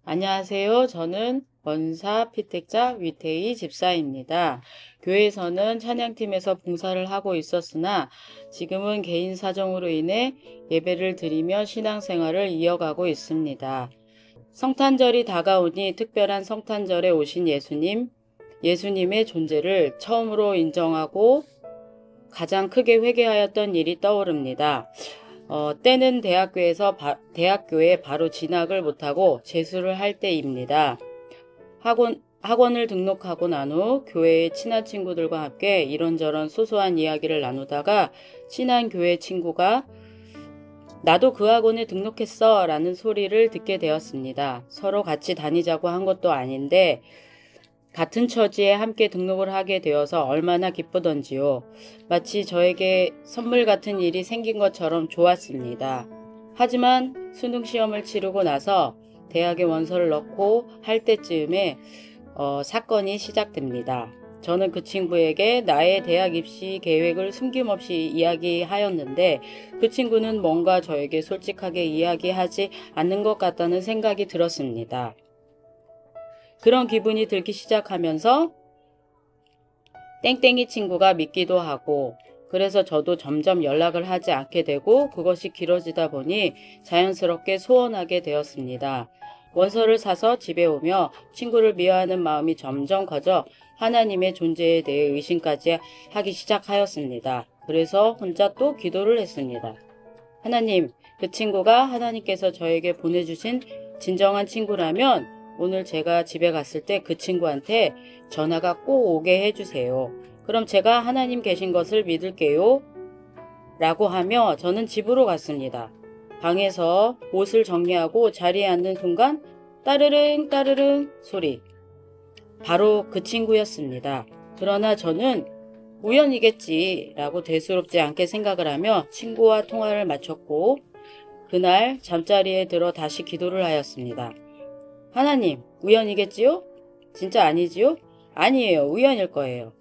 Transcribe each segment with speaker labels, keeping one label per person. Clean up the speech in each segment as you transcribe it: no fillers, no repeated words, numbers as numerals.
Speaker 1: 안녕하세요. 저는 원사 피택자 위태희 집사입니다. 교회에서는 찬양팀에서 봉사를 하고 있었으나 지금은 개인 사정으로 인해 예배를 드리며 신앙생활을 이어가고 있습니다. 성탄절이 다가오니 특별한 성탄절에 오신 예수님의 존재를 처음으로 인정하고 가장 크게 회개하였던 일이 떠오릅니다. 때는 대학교에 바로 진학을 못하고 재수를 할 때입니다. 학원을 등록하고 난 후 교회의 친한 친구들과 함께 이런저런 소소한 이야기를 나누다가 친한 교회 친구가 나도 그 학원에 등록했어 라는 소리를 듣게 되었습니다. 서로 같이 다니자고 한 것도 아닌데 같은 처지에 함께 등록을 하게 되어서 얼마나 기쁘던지요. 마치 저에게 선물 같은 일이 생긴 것처럼 좋았습니다. 하지만 수능 시험을 치르고 나서 대학에 원서를 넣고 할 때쯤에 사건이 시작됩니다. 저는 그 친구에게 나의 대학 입시 계획을 숨김없이 이야기하였는데 그 친구는 뭔가 저에게 솔직하게 이야기하지 않는 것 같다는 생각이 들었습니다. 그런 기분이 들기 시작하면서 땡땡이 친구가 믿기도 하고 그래서 저도 점점 연락을 하지 않게 되고 그것이 길어지다 보니 자연스럽게 소원하게 되었습니다. 원서를 사서 집에 오며 친구를 미워하는 마음이 점점 커져 하나님의 존재에 대해 의심까지 하기 시작하였습니다. 그래서 혼자 또 기도를 했습니다. 하나님, 그 친구가 하나님께서 저에게 보내주신 진정한 친구라면 오늘 제가 집에 갔을 때 그 친구한테 전화가 꼭 오게 해주세요. 그럼 제가 하나님 계신 것을 믿을게요. 라고 하며 저는 집으로 갔습니다. 방에서 옷을 정리하고 자리에 앉는 순간 따르릉 따르릉 소리. 바로 그 친구였습니다. 그러나 저는 우연이겠지라고 대수롭지 않게 생각을 하며 친구와 통화를 마쳤고 그날 잠자리에 들어 다시 기도를 하였습니다. 하나님, 우연이겠지요? 진짜 아니지요? 아니에요. 우연일 거예요.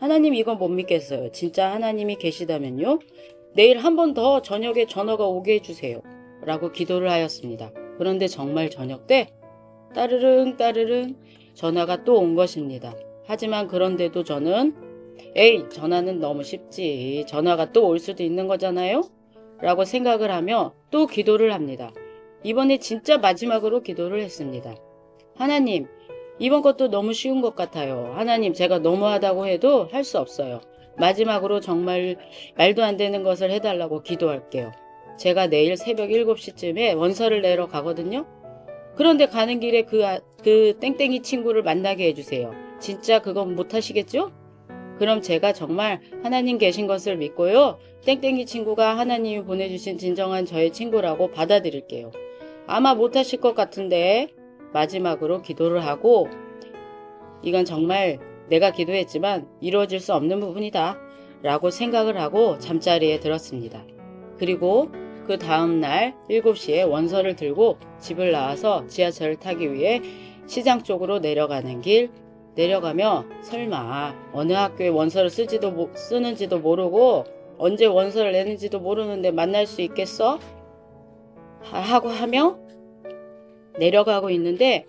Speaker 1: 하나님 이건 못 믿겠어요. 진짜 하나님이 계시다면요? 내일 한 번 더 저녁에 전화가 오게 해주세요. 라고 기도를 하였습니다. 그런데 정말 저녁 때 따르릉 따르릉 전화가 또 온 것입니다. 하지만 그런데도 저는 에이, 전화는 너무 쉽지. 전화가 또 올 수도 있는 거잖아요? 라고 생각을 하며 또 기도를 합니다. 이번에 진짜 마지막으로 기도를 했습니다. 하나님, 이번 것도 너무 쉬운 것 같아요. 하나님, 제가 너무하다고 해도 할 수 없어요. 마지막으로 정말 말도 안 되는 것을 해달라고 기도할게요. 제가 내일 새벽 7시쯤에 원서를 내러 가거든요. 그런데 가는 길에 그 땡땡이 친구를 만나게 해주세요. 진짜 그건 못하시겠죠? 그럼 제가 정말 하나님 계신 것을 믿고요. 땡땡이 친구가 하나님이 보내주신 진정한 저의 친구라고 받아들일게요. 아마 못하실 것 같은데 마지막으로 기도를 하고 이건 정말 내가 기도했지만 이루어질 수 없는 부분이다 라고 생각을 하고 잠자리에 들었습니다. 그리고 그 다음날 7시에 원서를 들고 집을 나와서 지하철을 타기 위해 시장 쪽으로 내려가는 길 내려가며 설마 어느 학교에 원서를 쓰는지도 모르고 언제 원서를 내는지도 모르는데 만날 수 있겠어? 하고 하며 내려가고 있는데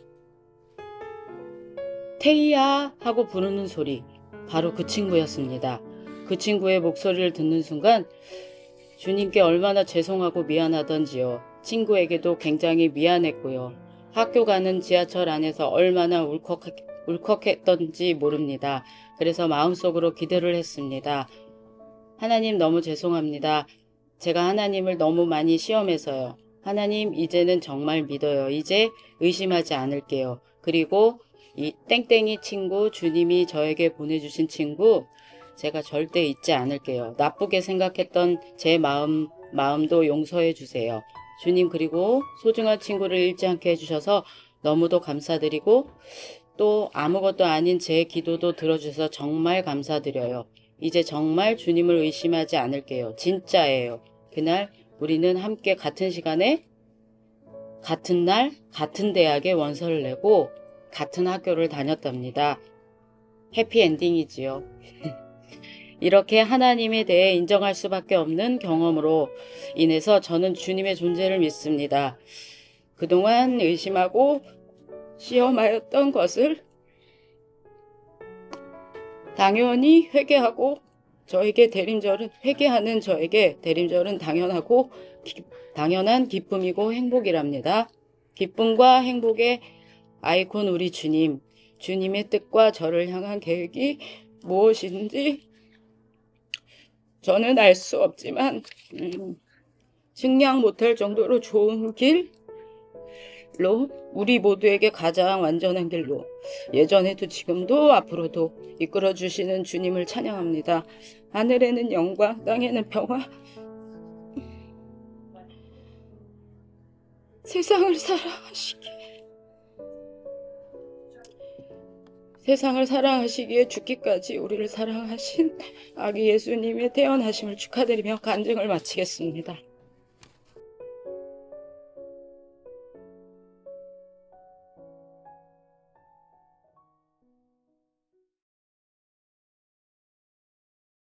Speaker 1: 태희야 하고 부르는 소리 바로 그 친구였습니다. 그 친구의 목소리를 듣는 순간 주님께 얼마나 죄송하고 미안하던지요. 친구에게도 굉장히 미안했고요. 학교 가는 지하철 안에서 얼마나 울컥했던지 모릅니다. 그래서 마음속으로 기도를 했습니다. 하나님 너무 죄송합니다. 제가 하나님을 너무 많이 시험해서요. 하나님 이제는 정말 믿어요. 이제 의심하지 않을게요. 그리고 이 땡땡이 친구, 주님이 저에게 보내주신 친구 제가 절대 잊지 않을게요. 나쁘게 생각했던 제 마음도 용서해 주세요. 주님 그리고 소중한 친구를 잃지 않게 해주셔서 너무도 감사드리고 또 아무것도 아닌 제 기도도 들어주셔서 정말 감사드려요. 이제 정말 주님을 의심하지 않을게요. 진짜예요. 그날 우리는 함께 같은 시간에 같은 날 같은 대학에 원서를 내고 같은 학교를 다녔답니다. 해피엔딩이지요. 이렇게 하나님에 대해 인정할 수밖에 없는 경험으로 인해서 저는 주님의 존재를 믿습니다. 그동안 의심하고 시험하였던 것을 당연히 회개하고 회개하는 저에게 대림절은 당연한 기쁨이고 행복이랍니다. 기쁨과 행복의 아이콘 우리 주님, 주님의 뜻과 저를 향한 계획이 무엇인지 저는 알 수 없지만 측량 못할 정도로 좋은 길로, 우리 모두에게 가장 완전한 길로 예전에도 지금도 앞으로도 이끌어주시는 주님을 찬양합니다. 하늘에는 영광, 땅에는 평화. 세상을 사랑하시기에 죽기까지 우리를 사랑하신 아기 예수님의 태어나심을 축하드리며 간증을 마치겠습니다.